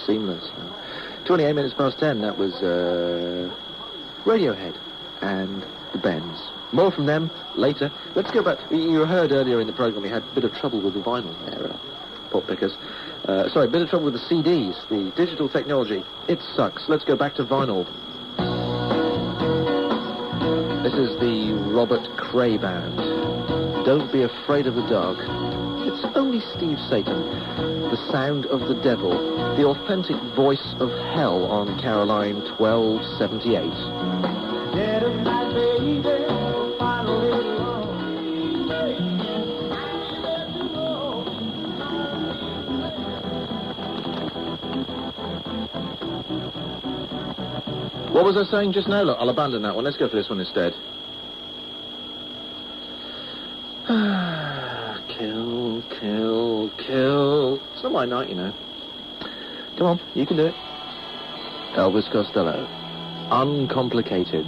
seamless. 28 minutes past 10, that was Radiohead and the Benz. More from them later. Let's go back. You heard earlier in the programme we had a bit of trouble with the vinyl there, pop pickers. Sorry, a bit of trouble with the CDs, the digital technology. It sucks. Let's go back to vinyl. This is the Robert Cray Band. Don't Be Afraid of the Dark. It's only Steve Satan. The Sound of the Devil. The authentic voice of hell on Caroline 1278. Dead of my baby, finally What was I saying just now? Look, I'll abandon that one. Let's go for this one instead. Kill, kill, kill. It's not my night, you know. Come on, you can do it. Elvis Costello. Uncomplicated.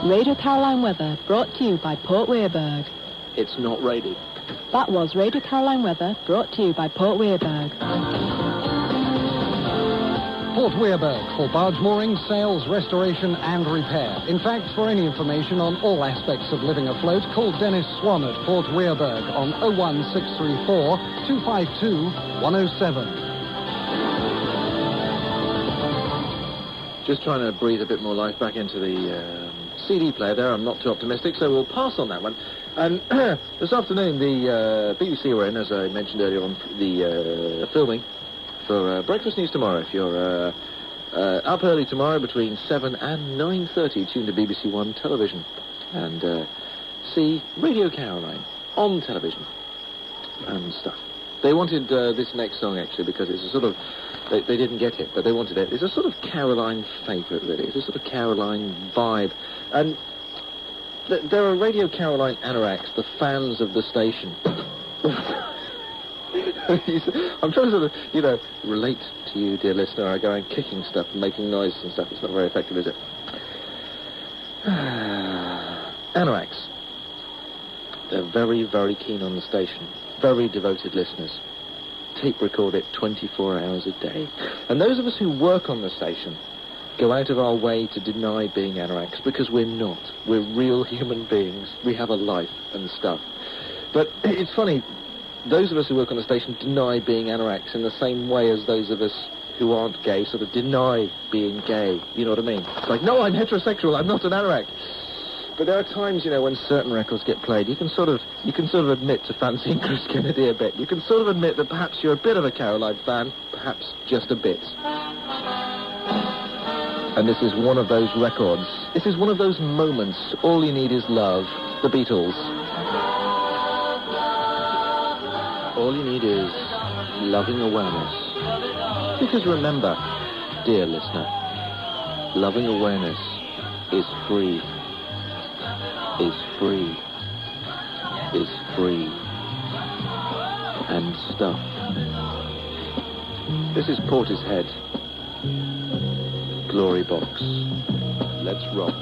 Radio Caroline weather brought to you by Port Warburg. It's not rated. That was Radio Caroline weather brought to you by Port Warburg. Port Warburg for barge mooring, sales, restoration and repair. In fact, for any information on all aspects of living afloat, call Dennis Swan at Port Warburg on 01634 252 107. Just trying to breathe a bit more life back into the CD player there. I'm not too optimistic, so we'll pass on that one. And this afternoon, the BBC were in, as I mentioned earlier on, the filming for Breakfast News tomorrow. If you're up early tomorrow between 7 and 9:30, tune to BBC One television and see Radio Caroline on television and stuff. They wanted this next song, actually, because it's a sort of... They didn't get it, but they wanted it. It's a sort of Caroline favourite, really. It's a sort of Caroline vibe. And there are Radio Caroline Anoraks, the fans of the station. I'm trying to sort of, you know, relate to you, dear listener. I go around kicking stuff and making noise and stuff. It's not very effective, is it? Anoraks. They're very, very keen on the station. Very devoted listeners. Tape record it 24 hours a day. And those of us who work on the station go out of our way to deny being Anoraks, because we're not. We're real human beings. We have a life and stuff. But it's funny, those of us who work on the station deny being Anoraks in the same way as those of us who aren't gay sort of deny being gay. You know what I mean? It's like, no, I'm heterosexual, I'm not an Anorak. But there are times, you know, when certain records get played, you can sort of admit to fancying Chris Kennedy a bit. You can sort of admit that perhaps you're a bit of a Caroline fan, perhaps just a bit. And this is one of those records. This is one of those moments. All you need is love. The Beatles. All you need is loving awareness. Because remember, dear listener, loving awareness is free. Is free. Is free. And stuff. This is Portishead Glorybox. Let's rock.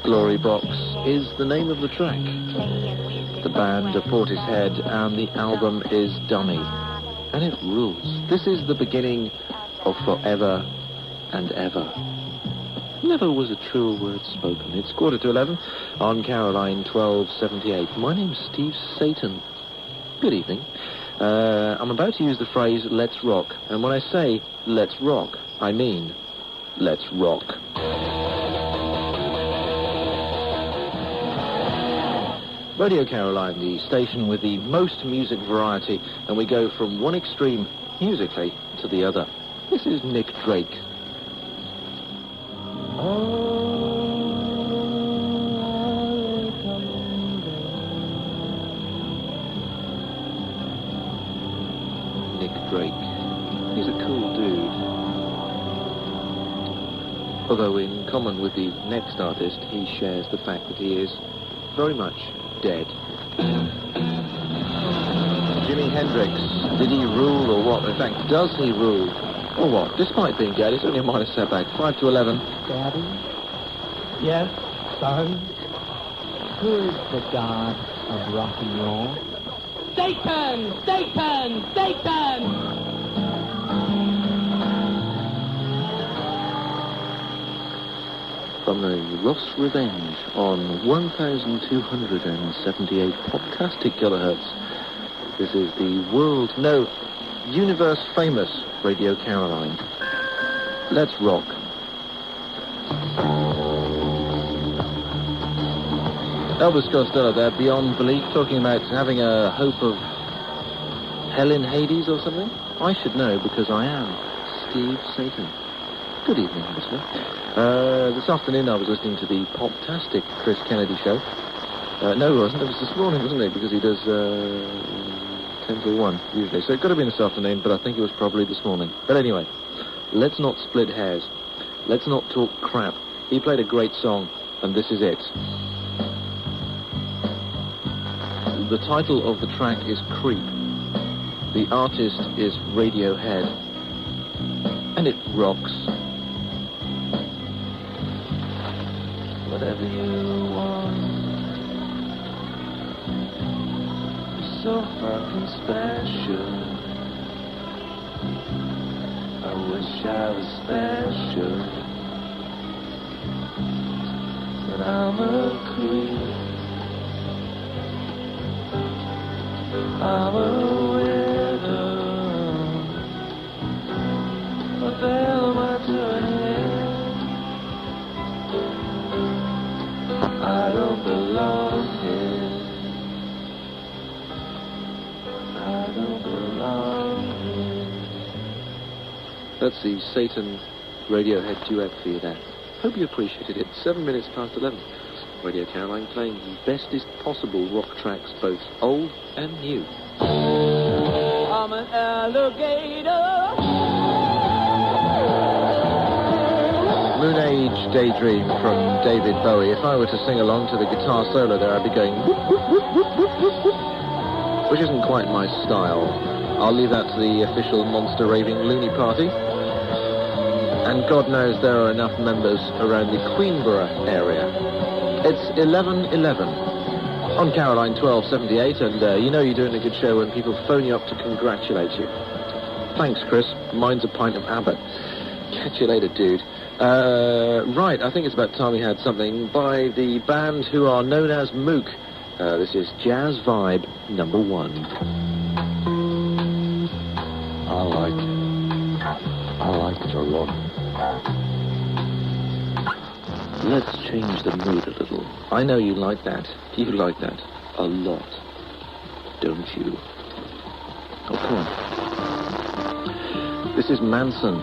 Glorybox is the name of the track. The band are Portishead and the album is Dummy. And it rules. This is the beginning of Forever and Ever. Never was a truer word spoken. It's 11:15 on Caroline 1278. My name's Steve Satan. Good evening. I'm about to use the phrase, let's rock. And when I say, let's rock, I mean, let's rock. Radio Caroline, the station with the most music variety, and we go from one extreme, musically, to the other. This is Nick Drake. Nick Drake. He's a cool dude. Although in common with the next artist, he shares the fact that he is very much dead. Jimi Hendrix, did he rule or what? In fact, does he rule or what? Despite being dead, it's only a minor setback. 5 to 11. Daddy? Yes, son? Who is the god of rock and roll? Satan! Satan! Satan! From the Ross Revenge on 1,278 podcastic kilohertz. This is the universe famous Radio Caroline. Let's rock. Elvis Costello there, Beyond Belief, talking about having a hope of hell in Hades or something. I should know because I am Steve Satan. Good evening, listener. This afternoon I was listening to the pop-tastic Chris Kennedy show. No, it wasn't. It was this morning, wasn't it? Because he does 10 till 1, usually. So it could have been this afternoon, but I think it was probably this morning. But anyway, let's not split hairs. Let's not talk crap. He played a great song, and this is it. The title of the track is Creep. The artist is Radiohead. And it rocks. Whatever you want, you're so fucking special. I wish I was special, but I'm a creep. I'm a widow. What the hell am I doing here? I don't belong here. I don't belong here. That's the Satan Radiohead duet for you there. Hope you appreciated it. 7 minutes past 11. Radio Caroline playing the bestest possible rock tracks, both old and new. I'm an alligator. Moon Age Daydream from David Bowie. If I were to sing along to the guitar solo there, I'd be going whoop, whoop, whoop, whoop, whoop, whoop, whoop, which isn't quite my style. I'll leave that to the official monster raving loony party. And God knows there are enough members around the Queenborough area. It's 11:11 on Caroline 1278, and you know you're doing a good show when people phone you up to congratulate you. Thanks, Chris. Mine's a pint of Abbott. Catch you later, dude. Right, I think it's about time we had something by the band who are known as Mook. This is Jazz Vibe number 1. I like it a lot. Let's change the mood a little. I know you like that. You like that a lot, don't you? Oh, come on. This is Manson.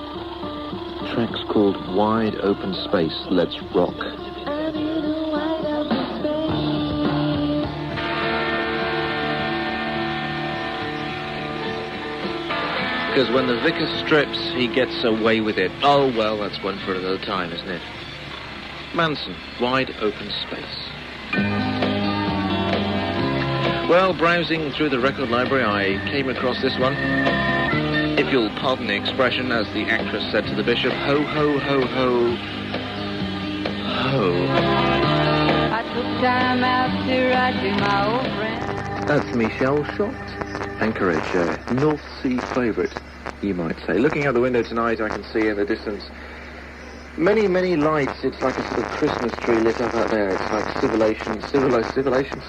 The track's called Wide Open Space. Let's rock. Because when the vicar strips, he gets away with it. Oh, well, that's one for another time, isn't it? Manson, Wide Open Space. Well, browsing through the record library, I came across this one. If you'll pardon the expression, as the actress said to the bishop, ho, ho, ho, ho, ho. I took time out to write to my old friend. That's Michele Shot Anchorage, North Sea favourite, you might say. Looking out the window tonight, I can see in the distance many, many lights. It's like a sort of Christmas tree lit up out there. It's like civilization.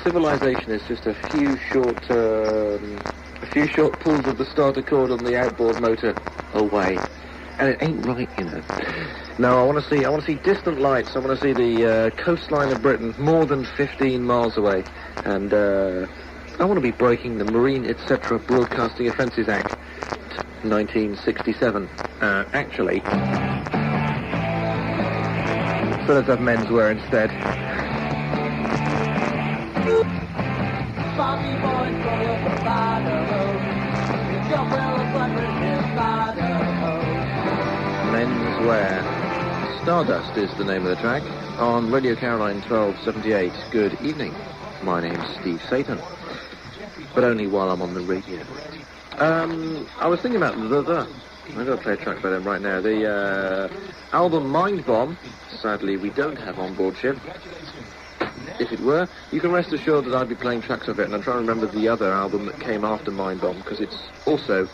Civilization is just a few short pulls of the starter cord on the outboard motor away, and it ain't right, you know. No, I want to see distant lights. I want to see the coastline of Britain more than 15 miles away, and I want to be breaking the Marine Etc. Broadcasting Offences Act, 1967. Actually. So let's have menswear instead. Menswear Stardust is the name of the track on Radio Caroline 1278. Good evening. My name's Steve Satan. but only while I'm on the radio. I was thinking about the. I'm going to play a track by them right now. The album Mind Bomb, sadly we don't have on board ship. If it were, you can rest assured that I'd be playing tracks of it, and I'm trying to remember the other album that came after Mind Bomb, because it's also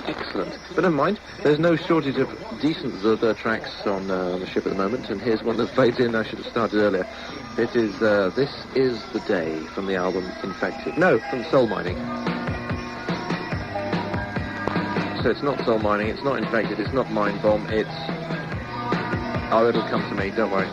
excellent. But never mind, there's no shortage of decent the tracks on the ship at the moment, and here's one that fades in. I should have started earlier. It is This Is the Day from the album Infected. No, from Soul Mining. So it's not Soul Mining, it's not Infected, it's not Mind Bomb, it's... Oh, it'll come to me, don't worry.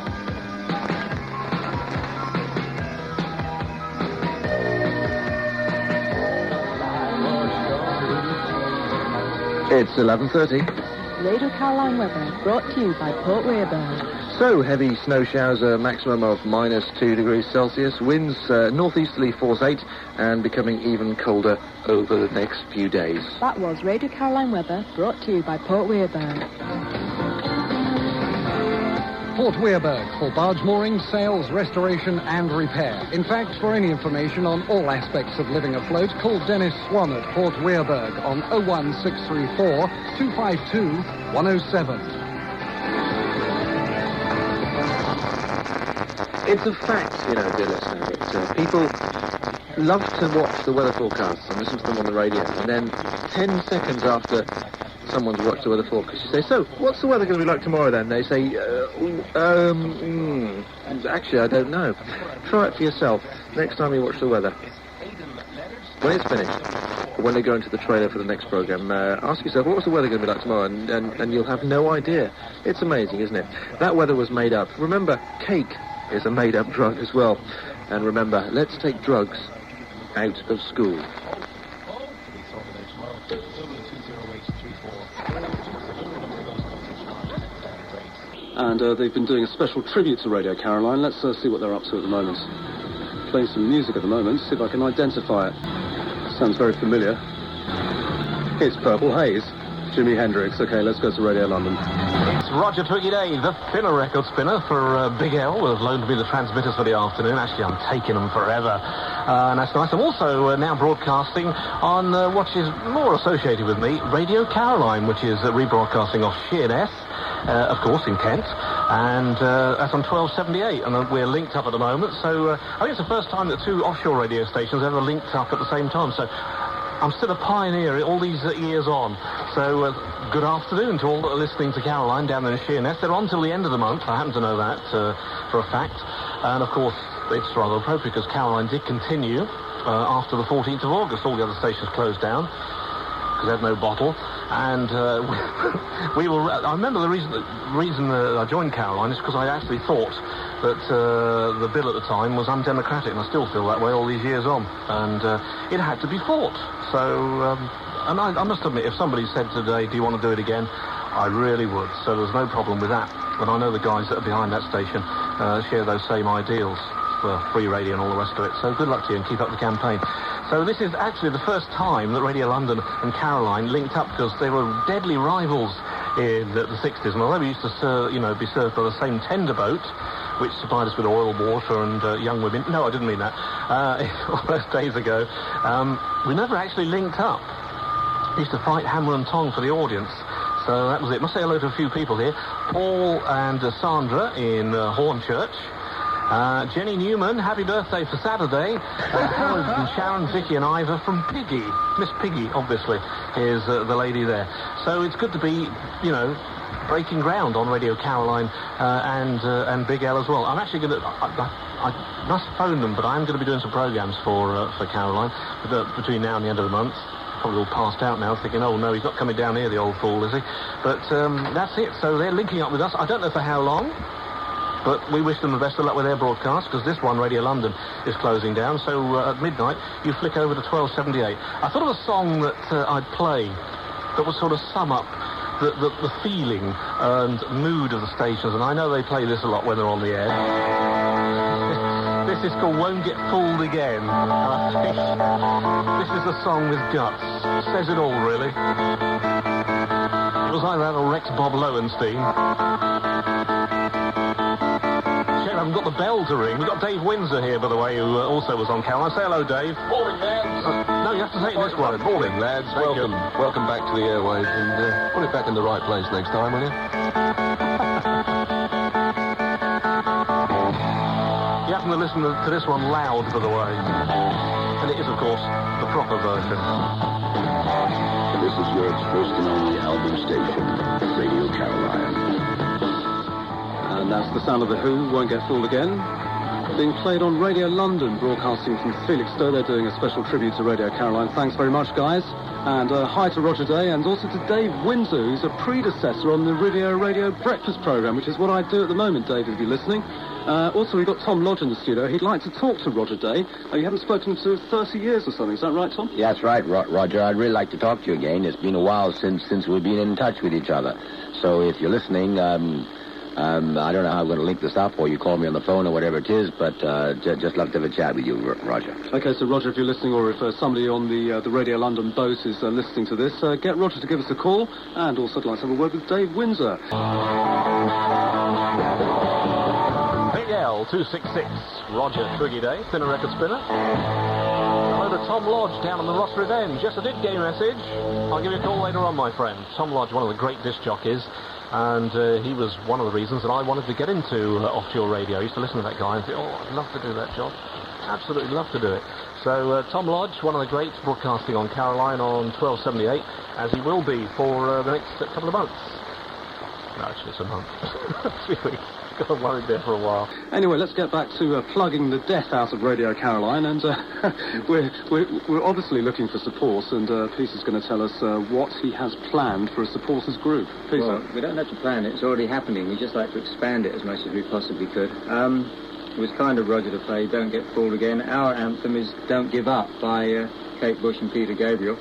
It's 11:30. Radio Caroline weather brought to you by Port Warburg. So, heavy snow showers, a maximum of -2 degrees Celsius, winds northeasterly force 8, and becoming even colder over the next few days. That was Radio Caroline weather brought to you by Port Warburg. Port Warburg for barge moorings, sales, restoration and repair. In fact, for any information on all aspects of living afloat, call Dennis Swan at Port Warburg on 01634 252 107. It's a fact, you know, dear listener, that people love to watch the weather forecasts and listen to them on the radio, and then 10 seconds after someone's watched the weather forecast, you say, so, what's the weather going to be like tomorrow then? They say, actually, I don't know. Try it for yourself next time you watch the weather. When it's finished, or when they go into the trailer for the next programme, ask yourself, what's the weather going to be like tomorrow? And you'll have no idea. It's amazing, isn't it? That weather was made up. Remember, cake is a made-up drug as well. And remember, let's take drugs out of school. And they've been doing a special tribute to Radio Caroline. Let's see what they're up to at the moment. Playing some music at the moment, see if I can identify it. Sounds very familiar. It's Purple Haze, Jimi Hendrix. Okay, let's go to Radio London. It's Roger Twiggy Day, the spinner, record spinner for Big L, who have loaned me the transmitters for the afternoon. Actually, I'm taking them forever. And that's nice. I'm also now broadcasting on what is more associated with me, Radio Caroline, which is rebroadcasting off Sheerness. Of course, in Kent, and that's on 1278, and we're linked up at the moment, so I think it's the first time that two offshore radio stations ever linked up at the same time, so I'm still a pioneer all these years on. So good afternoon to all that are listening to Caroline down there in Sheerness. They're on till the end of the month, I happen to know that for a fact, and of course it's rather appropriate because Caroline did continue after the 14th of August. All the other stations closed down because they had no bottle. And we were. I remember the reason I joined Caroline is because I actually thought that the bill at the time was undemocratic, and I still feel that way all these years on. And it had to be fought. So, and I must admit, if somebody said today, "Do you want to do it again?" I really would. So there's no problem with that. And I know the guys that are behind that station share those same ideals for free radio and all the rest of it. So good luck to you and keep up the campaign. So this is actually the first time that Radio London and Caroline linked up because they were deadly rivals in the 60s. And although we used to, be served by the same tender boat, which supplied us with oil, water and young women. No, I didn't mean that. All those days ago, we never actually linked up. We used to fight hammer and tong for the audience. So that was it. Must say hello to a few people here. Paul and Sandra in Hornchurch. Jenny Newman, happy birthday for Saturday. Howard and Sharon, Vicky and Ivor from Piggy. Miss Piggy, obviously, is the lady there. So it's good to be, breaking ground on Radio Caroline and Big L as well. I'm actually going to... I must phone them, but I am going to be doing some programmes for Caroline between now and the end of the month. Probably all passed out now, thinking, oh no, he's not coming down here, the old fool, is he? But that's it. So they're linking up with us. I don't know for how long. But we wish them the best of luck with their broadcast, because this one, Radio London, is closing down. So at midnight, you flick over to 1278. I thought of a song that I'd play that would sort of sum up the feeling and mood of the stations. And I know they play this a lot when they're on the air. This is called Won't Get Fooled Again. And I think this is a song with guts. Says it all, really. It was either that or Rex Bob Lowenstein. haven't got the bell to ring. We've got Dave Windsor here, by the way, who also was on Caroline. Say hello, Dave. Morning, lads. No, you have to say it this way. Morning, lads. Welcome back to the airwaves, and put it back in the right place next time, will you? You happen to listen to this one loud, by the way. And it is, of course, the proper version. This is Europe's first and only album station, Radio Caroline. And that's the sound of The Who, Won't Get Fooled Again. Being played on Radio London, broadcasting from Felixstow. They're doing a special tribute to Radio Caroline. Thanks very much, guys. And hi to Roger Day, and also to Dave Windsor, who's a predecessor on the Radio Breakfast programme, which is what I do at the moment, Dave, if you're listening. Also, we've got Tom Lodge in the studio. He'd like to talk to Roger Day. You haven't spoken to 30 years or something. Is that right, Tom? Yeah, that's right, Roger. I'd really like to talk to you again. It's been a while since we've been in touch with each other. So if you're listening, I don't know how I'm going to link this up, or you call me on the phone or whatever it is, but just love to have a chat with you, Roger. OK, so Roger, if you're listening, or if somebody on the Radio London boat is listening to this, get Roger to give us a call. And also I'd like to have a word with Dave Windsor. L 266, Roger Twiggy Day, Thinner Record Spinner. Hello to Tom Lodge down on the Ross Revenge. Yes, I did get a message. I'll give you a call later on, my friend. Tom Lodge, one of the great disc jockeys, and he was one of the reasons that I wanted to get into offshore radio. I used to listen to that guy and think, oh, I'd love to do that job. Absolutely love to do it. So Tom Lodge, one of the greats, broadcasting on Caroline on 1278, as he will be for the next couple of months. No, actually, it's a month. 3 weeks. Got worried there for a while. Anyway, let's get back to plugging the death out of Radio Caroline, and we're obviously looking for support, and Peter's going to tell us what he has planned for a supporters group. Peter? Well, we don't have to plan it, it's already happening. We just like to expand it as much as we possibly could. It was kind of Roger to play Don't Get Fooled Again. Our anthem is Don't Give Up by Kate Bush and Peter Gabriel.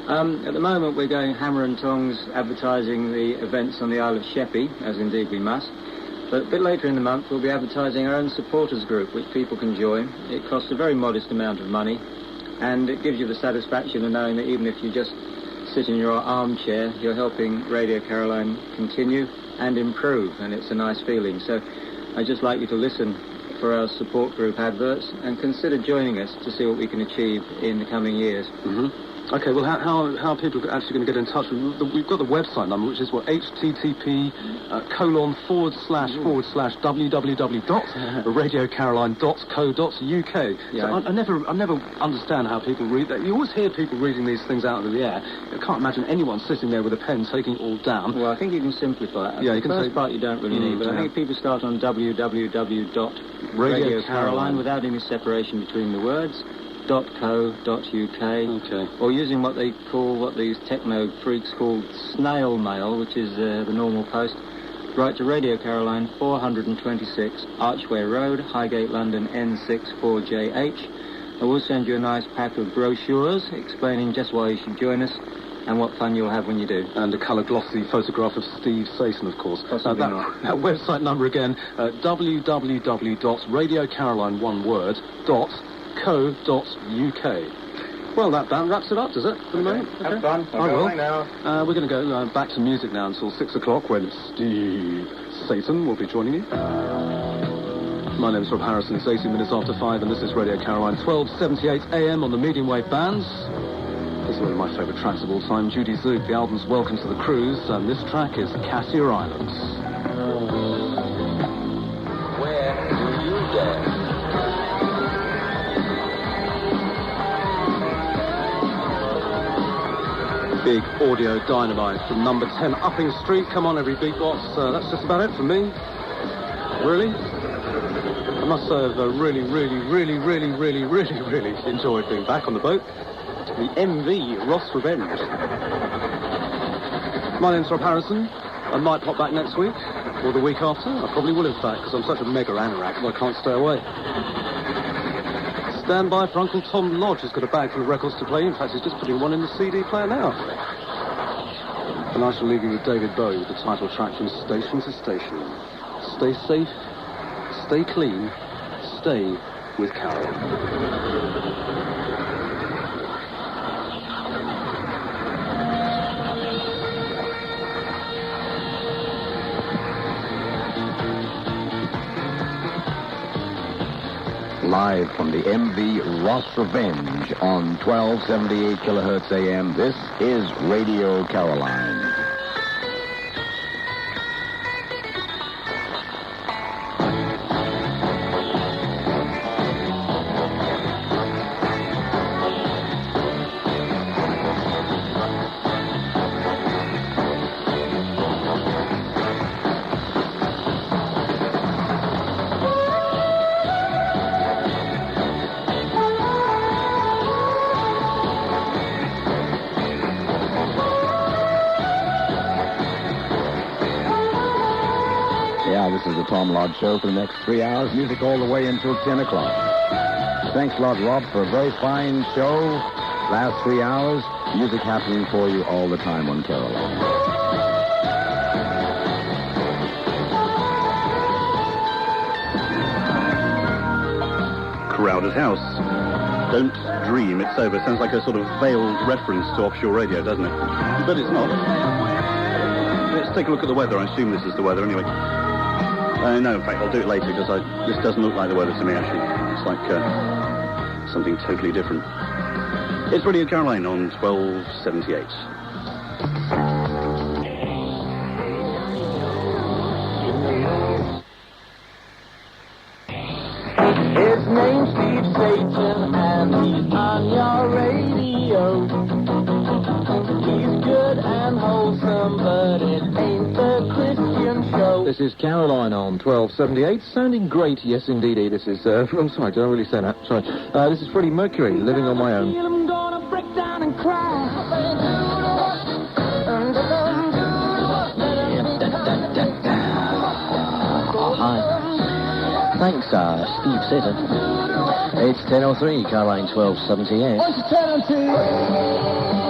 At the moment we're going hammer and tongs advertising the events on the Isle of Sheppey, as indeed we must. But a bit later in the month, we'll be advertising our own supporters group, which people can join. It costs a very modest amount of money, and it gives you the satisfaction of knowing that even if you just sit in your armchair, you're helping Radio Caroline continue and improve, and it's a nice feeling. So I'd just like you to listen for our support group adverts and consider joining us to see what we can achieve in the coming years. Mm-hmm. OK, well, how are people actually going to get in touch? We've got the website number, which is, what, http://www.radiocaroline.co.uk. Yeah. So I never understand how people read that. You always hear people reading these things out of the air. I can't imagine anyone sitting there with a pen taking it all down. Well, I think you can simplify it. Yeah, you can say... The say... first part you don't really need, but I think if people start on www.radiocaroline without any separation between the words, .co.uk, okay. Or using what these techno freaks call snail mail, which is the normal post, write to Radio Caroline, 426 Archway Road, Highgate, London, N64JH. I will send you a nice pack of brochures explaining just why you should join us and what fun you'll have when you do. And a colour glossy photograph of Steve Sason, of course. Possibly not. That website number again, www.radiocaroline.co.uk. Well, that wraps it up, does it, for the moment? Have fun. I will. Now. We're going to go back to music now until 6 o'clock when Steve Sason will be joining you. My name's Rob Harrison. It's 18 minutes after 5, and this is Radio Caroline, 1278 AM on the medium wave bands. This is one of my favourite tracks of all time, Judy Zook. The album's Welcome to the Cruise, and this track is Cassiar Islands. Where do you dance? Big audio dynamite from number 10 Upping Street. Come on, every beatbox. That's just about it from me. Really? I must say I've really enjoyed being back on the boat. The MV Ross Revenge. My name's Rob Harrison. I might pop back next week, or the week after. I probably will, in fact, because I'm such a mega anorak that I can't stay away. Stand by for Uncle Tom Lodge, who's got a bag full of records to play. In fact, he's just putting one in the CD player now. And I shall leave you with David Bowie with the title track from Station to Station. Stay safe, stay clean, stay with Carol. live from the MV Ross Revenge on 1278 kilohertz AM. This is Radio Caroline. This is the Tom Lodge Show for the next 3 hours. Music all the way until 10 o'clock. Thanks a lot, Rob, for a very fine show. Last 3 hours, music happening for you all the time on Caroline. Crowded House. Don't dream it's over. Sounds like a sort of veiled reference to offshore radio, doesn't it? But it's not. Let's take a look at the weather. I assume this is the weather anyway. No, in fact, I'll do it later because this doesn't look like the weather to me, actually. It's like something totally different. It's Radio Caroline on 1278. His name's Steve Satan and he's on your radio. He's good and wholesome, but it ain't the Christian show. This is Caroline on 1278, sounding great. Yes, indeedy. This is, I'm sorry, did I really say that? Sorry. This is Freddie Mercury, Living on My Own. I'm gonna break down and cry. Hi. Thanks, Steve Satan. It's 10:03, Caroline 1278. What's the 10:02?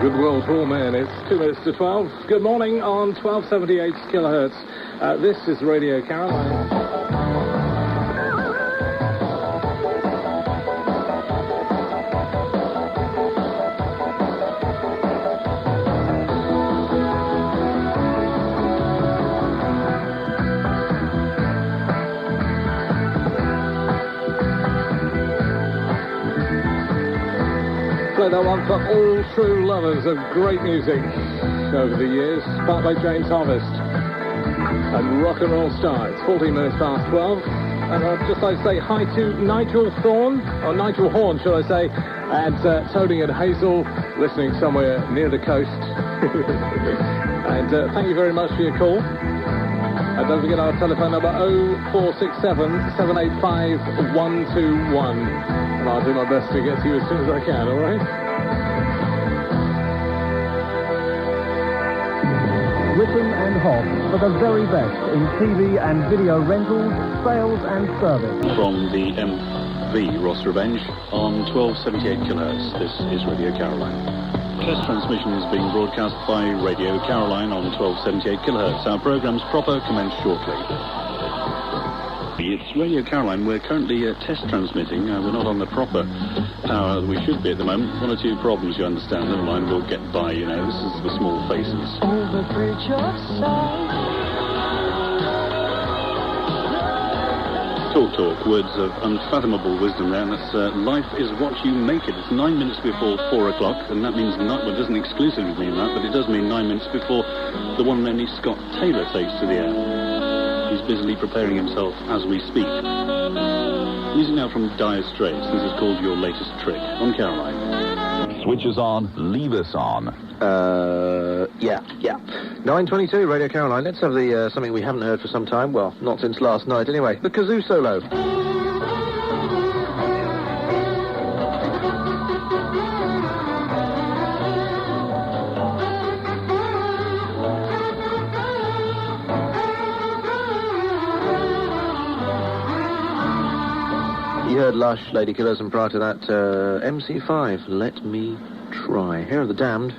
Good world for all men. It's 2 minutes to 12. Good morning on 1278 kilohertz. This is Radio Caroline. play that one for all true lovers of great music over the years. Sparked by James Harvest and Rock and Roll Stars. 14 minutes past 12. And I'd just like to say hi to Nigel Horn, shall I say, and Tony and Hazel, listening somewhere near the coast. And thank you very much for your call. And don't forget our telephone number 0467 785 121. And I'll do my best to get to you as soon as I can, all right? Whittam and Hobb for the very best in TV and video rentals, sales and service. From the MV Ross Revenge on 1278 kHz, this is Radio Caroline. Test transmission is being broadcast by Radio Caroline on 1278 kHz. Our program's proper commence shortly. It's Radio Caroline. We're currently test transmitting. We're not on the proper power that we should be at the moment. One or two problems, you understand. Never mind, we'll get by, you know. This is the small faces. Over bridge of Talk, words of unfathomable wisdom there, and that's life is what you make it. It's 9 minutes before 4 o'clock, and that means well, it doesn't exclusively mean that, but it does mean 9 minutes before the one and only Scott Taylor takes to the air. He's busily preparing himself as we speak. Music now from Dire Straits. This is called Your Latest Trick on Caroline. Switch us on, leave us on. Yeah. 9:22, Radio Caroline. Let's have the something we haven't heard for some time. Well, not since last night anyway. The kazoo solo. You heard Lush, Lady Killers, and prior to that, MC5, Let Me Try. Here are the Damned.